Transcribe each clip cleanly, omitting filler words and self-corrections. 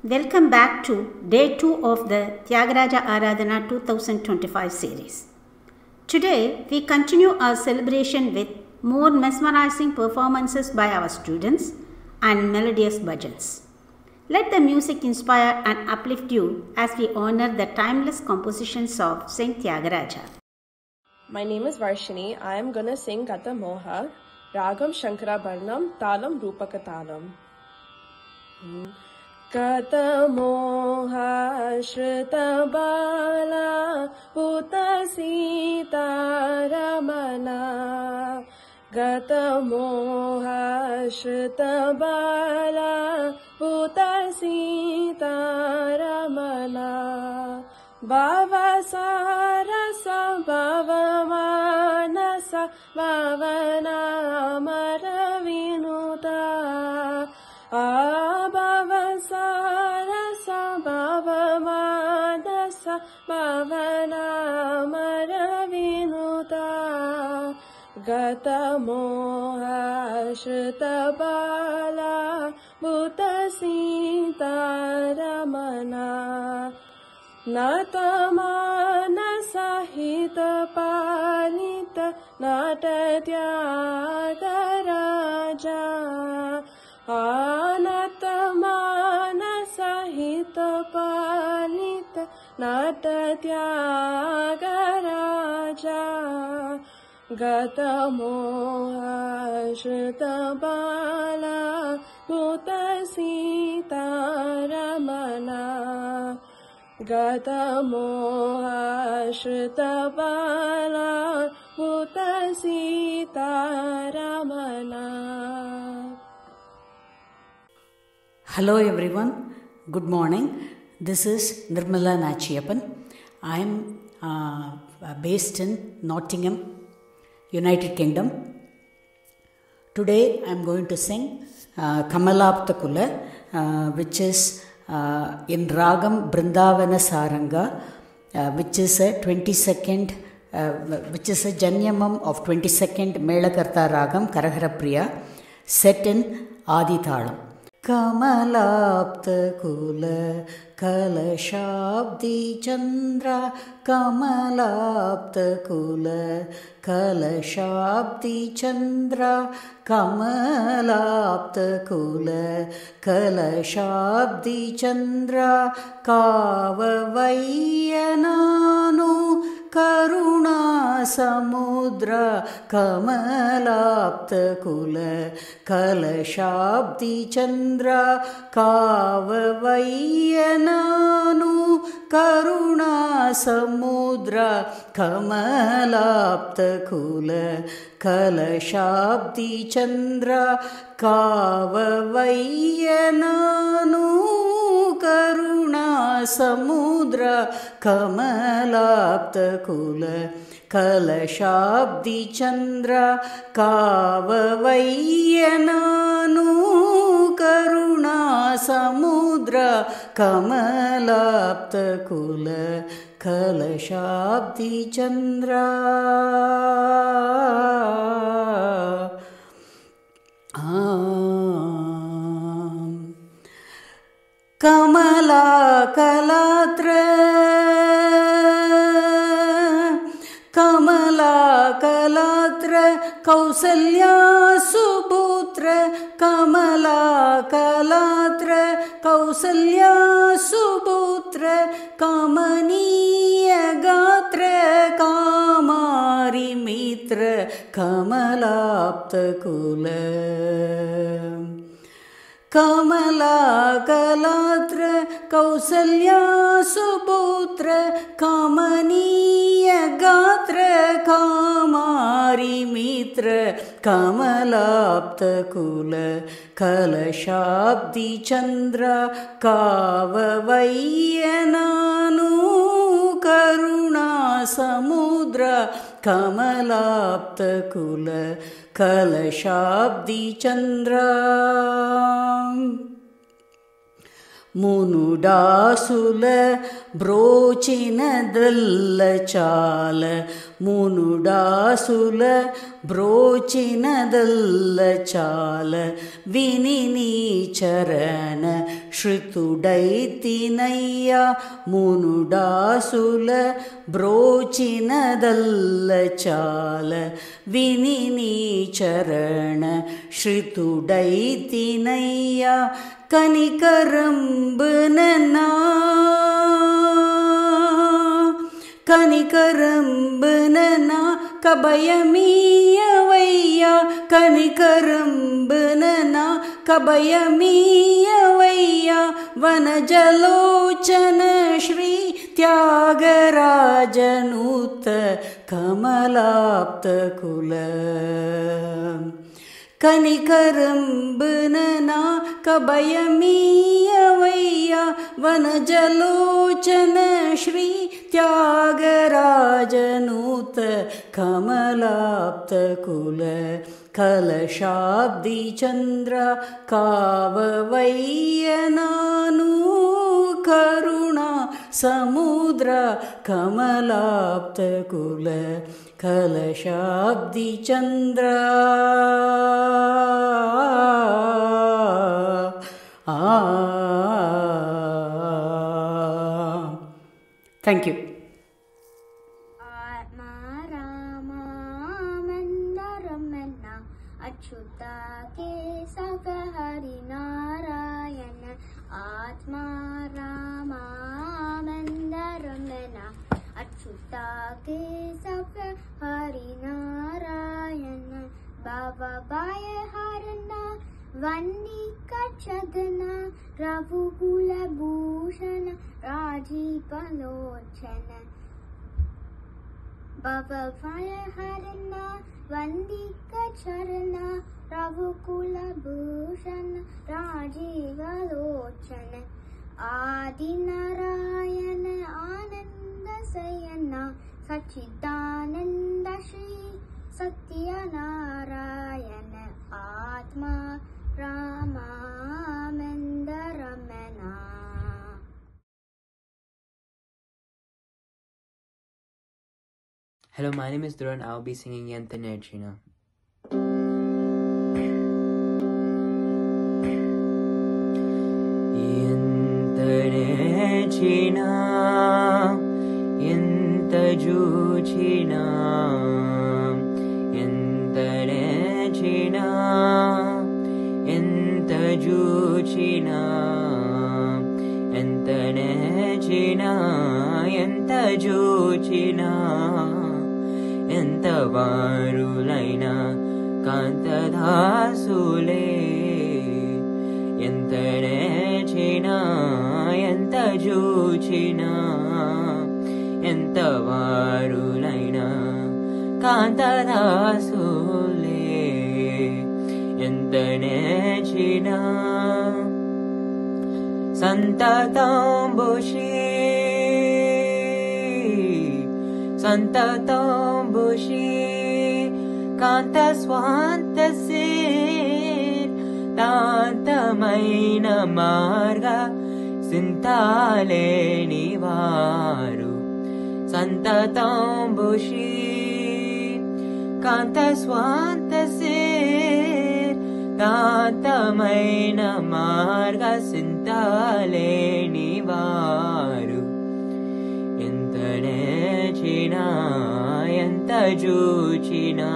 Welcome back to Day 2 of the Tyagaraja Aradhana 2025 series. Today, we continue our celebration with more mesmerizing performances by our students and melodious bhajans. Let the music inspire and uplift you as we honor the timeless compositions of Saint Tyagaraja. My name is Varshini. I am gonna sing Gata Moha, Ragam Shankarabharanam, Talam Rupakatalam. Gata Moha Shrita Bala Puta Sita Ramana. Gata Moha Shrita Bala Puta Sita Ramana. Bhava Sarasa Bhava Manasa Bhavana Maravinuta. Bhava Sarasa Bhava Manasa Bhavana Maravinuta. Gata Moha Shrita Bala Bhuta Sita Ramana. Natamana Sahita Palita Natatyaga Raja. Natamana Sahita Palita Natatyaga Raja. Gata Moha Shrita Bala Bhuta Sita Ramana. Gata Moha Shrita Bala Bhuta Sita Ramana. Hello everyone, good morning. This is Nirmala Nachiyappan. I am based in Nottingham, United Kingdom. Today I am going to sing Kamalapta Kula, which is in Ragam Brindavana Saranga, which is a 22nd, which is a Janyamam of 22nd Melakarta Ragam Karahara Priya, set in Adi Thalam. Kamalapta Kula Kalashabdi Chandra, Kamalapta Kula Kalashabdi Chandra, Kamalapta Kula Kalashabdi Chandra, Kavavayananu Karuna Samudra, Kamalapta Kula Kalashabdi Chandra, Kavavayananu Karuna Samudra, Kamalapta Kula Kalashabdi Chandra, Kavavayananu Karuna Samudra, Kamalapta Kula Kalashabdi Chandra, Kavavayananu Karuna Samudra, Kamalapta Kula Kalashabdi Chandra. Kamala Kalatra, Kamala Kalatra, Kausalya Suputra, Kamala Kalatra, Kausalya Suputra, Kamaniya Gatra, Kamari Mitra, Kamalapta Kula. Kamala Kalatra, Kausalya Suputra, Kamaniya Gatra, Kamari Mitra, Kamalapta Kula Kalashabdi Chandra, Kavavayananu Karuna Samudra, Kamalapta Kula Kalashabdi Chandra. Munudasula brochina dalla chala, మునుడాసుల బ్రోచినదల్ల చాల విని నీ చరణ శ్రుతుడైతినయ్యా మునుడాసుల బ్రోచినదల్ల చాల విని నీ చరణ శ్రుతుడైతినయ్యా కనికరంబుననా కనికరంబుననా కభయమీయవయ్యా కనికరంబుననా కభయమీయవయ్యా వనజలోచన శ్రీ త్యాగరాజనూత కమలాప్తకుల కనికరంబుననా కభయమీయవయ్యా వనజలోచన శ్రీ త్యాగరాజనూత కమలాప్తకుల కలశాబ్ది చంద్ర కావవయ్యనాను కరుణా సముద్ర కమలాప్తకుల కలశాబ్ది చంద్ర థ్యాంక్ యూ. अच्युता केशव हरि नारायण आत्मा रामानंद रमण अच्युता केशव हरि नारायण बाबा बाय हरना वन्निक चदना रघुकुल भूषण राजीवलोचन बाबा बाय हरना वंदिक चरण रघुकुल भूषण राजीवलोचन आदि नारायण आनंद शयन सच्चिदानंद श्री सत्यनारायण आत्मा रामानंद रमण. Hello, my name is Dhruv and I'll be singing Yantanechina. Yantanechina, Yantajuchina, Yantanechina, Yantajuchina, Yantanechina, Yantajuchina. ఎంతవారులైనా కాంతదాసులే ఎంత నేర్చినా ఎంత చూచినా ఎంతవారులైనా కాంతదాసులే ఎంత నేర్చినా సంతతంబుషి సంతతంబుషి కాంత స్వాంత సేర్ తాంతమైన మార్గ సింతాలేని వారు సంతతంబుషి కాంత స్వాంత సేర్ తాంతమైన మార్గ సింతాలేని వారు ఎంత నేర్చినా ఎంత చూచినా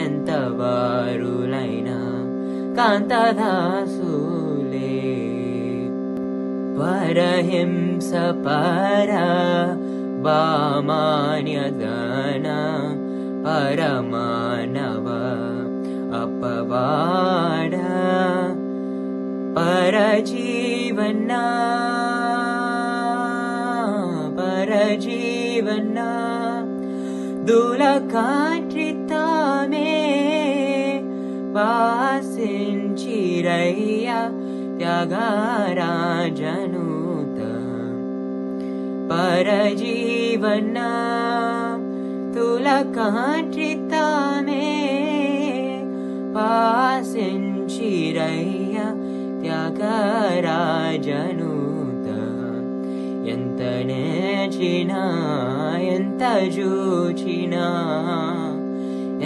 ఎంత వారులైనా కాంతదాసులే పరహింస పర బామాన్యదన పరమానవ అపవాడ పరజీవనా పరజీవనా దులకాట్రితామే పాసించిరయ్యా త్యాగరాజనూత పరజీవనా తులకాట్రితామే పాసించిరయ్యా త్యాగరాజనూత ఎంత నేర్చినా ఎంత ఎంత చూచినా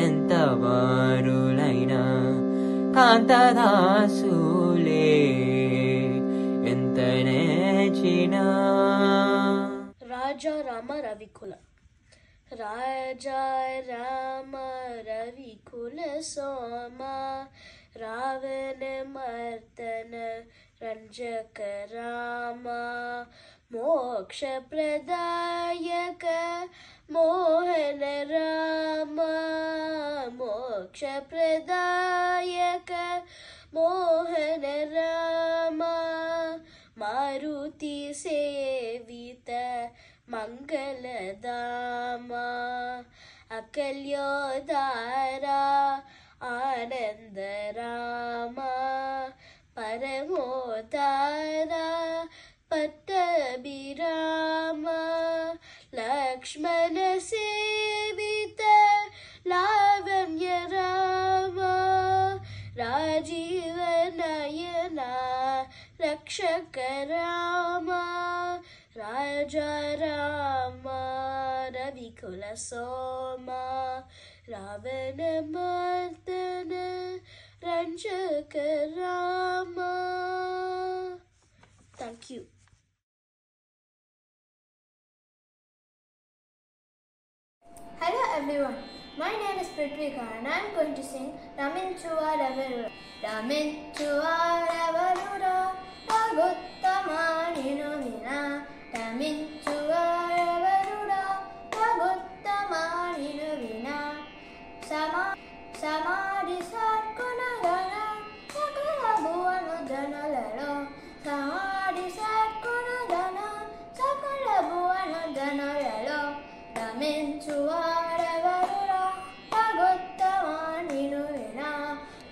ఎంత వారులైనా కాంతదాసులే ఎంత నేర్చినా. రాజా రామ రవికుల రాజా రామ రవికుల సోమ రావణ మర్దన రంజక రామ మోక్ష ప్రదాయక మోహన రామ మోక్ష ప్రదాయక మోహన రామ మారుతి సేవిత మంగళదామ అకల్యోదారా ఆనంద రామ పరమోదారా పట్టభిరామ లక్ష్మణ సేవిత లావణ్య రామ రాజీవ నయన రక్షక రామ రాజా రామ రవికుల సోమ రావణ మర్దన రంజక Rama. Thank you. Hello everyone, my name is Prithvika and I am going to sing Raminchuva Ravarura. Raminchuva Ravarura, Raguttama Ninumina. Raminchuva Ravarura, Raguttama Ninumina. Samadhi Satkuna Dana, Sakala Bhuana Dana Lalo. Samadhi Satkuna Dana, Sakala Bhuana Dana Lalo. Raminchuva Ravarura, Raguttama Ninumina.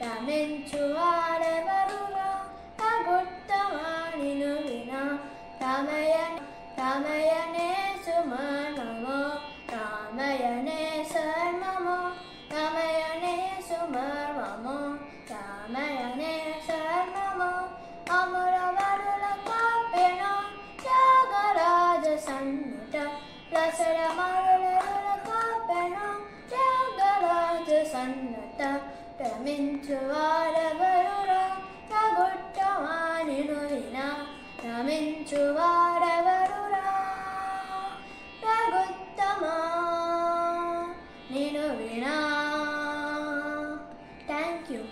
Raminchuva Ravarura, Raguttama Ninumina. Ramayane Sumanamo, Ramayane Sarmamo, Ramayane Sumarmamo, Ramayane Sarmamo, Amaravarula Kapena, Jagaraja Sannata, Lasara Marula Kapena, Jagaraja Sannata, Raminchuva Ravarura, Raguttama Ninumina. Raminchuva Ravarura, Raguttama Ninumina. Thank you.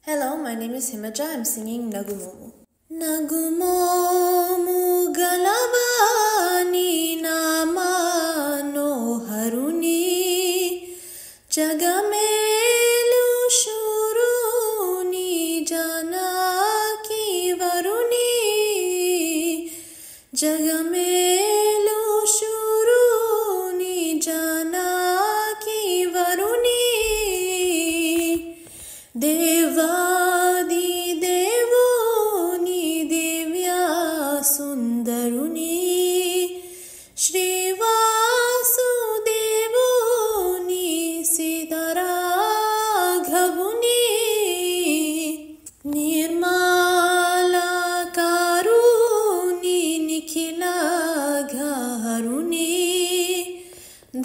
Hello, my name is Himaja. I'm singing Nagumomu. Nagumomu galavani namano haruni jagamelu shuruni janaki varuni jagamelu shuruni janaki varuni देवादि देवोनि Divya सुन्दरुनि श्रीवासुदेवोनि सीताराघवुनि निर्मलाकारुनि निखिलाघहरुनि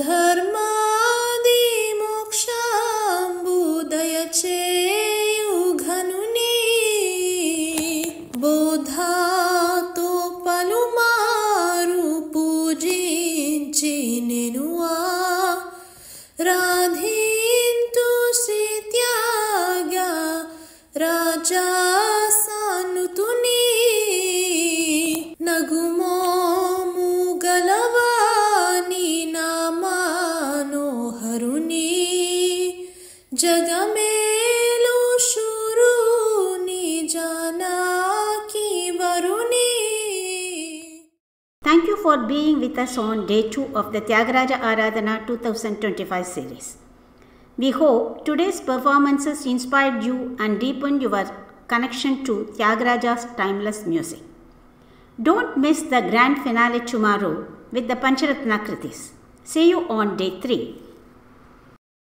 धर्मादि मोक्षाम्बुदयचे బోధాతో పలుమారు పూజించి నెనువా రాధింతు శ్రీత్యాగ రాజా సానుతుని నగుమోము గలవాని నామానోహరుని జగమేలు శురుని జానా. Thank you for being with us on day 2 of the Tyagaraja Aradhana 2025 series. We hope today's performances inspired you and deepened your connection to Tyagaraja's timeless music. Don't miss the grand finale tomorrow with the Pancharatna Kritis. See you on day 3.